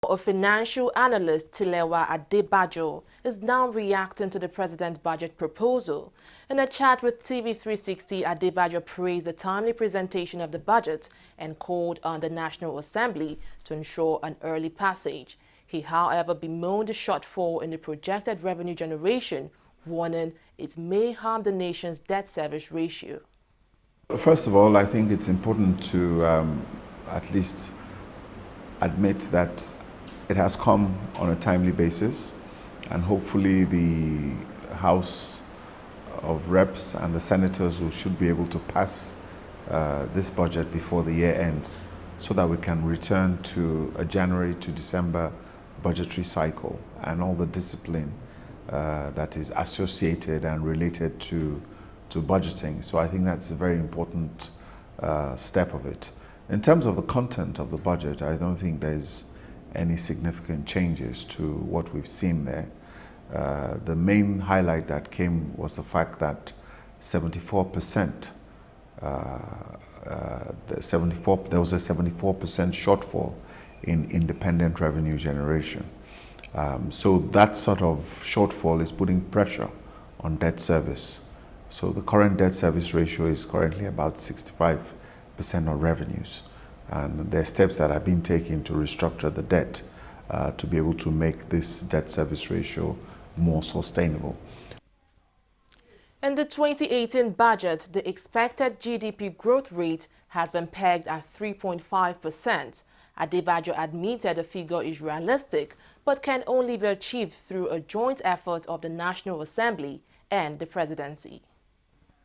A financial analyst, Tilewa Adebajo, is now reacting to the president's budget proposal. In a chat with TV360, Adebajo praised the timely presentation of the budget and called on the National Assembly to ensure an early passage. He, however, bemoaned the shortfall in the projected revenue generation, warning it may harm the nation's debt service ratio. First of all, I think it's important to at least admit that it has come on a timely basis, and hopefully the House of Reps and the senators should be able to pass this budget before the year ends, so that we can return to a January to December budgetary cycle and all the discipline that is associated and related to budgeting. So I think that's a very important step of it. In terms of the content of the budget, I don't think there's any significant changes to what we've seen there. The main highlight that came was the fact that 74%, there was a 74% shortfall in independent revenue generation. So that sort of shortfall is putting pressure on debt service. So the current debt service ratio is currently about 65% of revenues. And there are steps that have been taken to restructure the debt to be able to make this debt service ratio more sustainable. In the 2018 budget, the expected GDP growth rate has been pegged at 3.5%. Adebajo admitted the figure is realistic, but can only be achieved through a joint effort of the National Assembly and the presidency.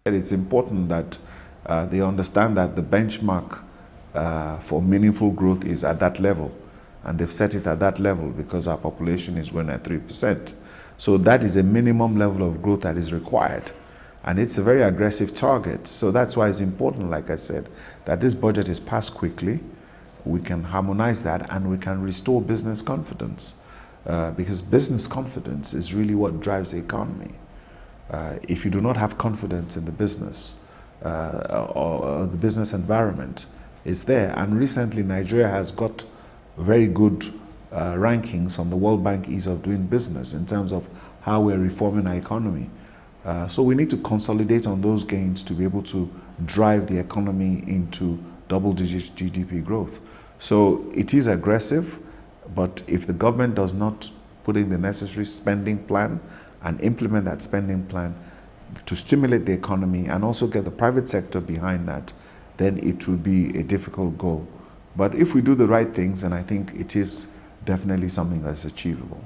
It's important that they understand that the benchmark for meaningful growth is at that level, and they've set it at that level because our population is growing at 3%. So that is a minimum level of growth that is required, and it's a very aggressive target. So that's why it's important, like I said, that this budget is passed quickly. We can harmonize that and we can restore business confidence, because business confidence is really what drives the economy. If you do not have confidence in the business or the business environment, is there. And recently Nigeria has got very good rankings on the World Bank Ease of Doing Business in terms of how we're reforming our economy. So we need to consolidate on those gains to be able to drive the economy into double-digit GDP growth. So it is aggressive, but if the government does not put in the necessary spending plan and implement that spending plan to stimulate the economy and also get the private sector behind that, then it will be a difficult goal. But if we do the right things, then I think it is definitely something that's achievable.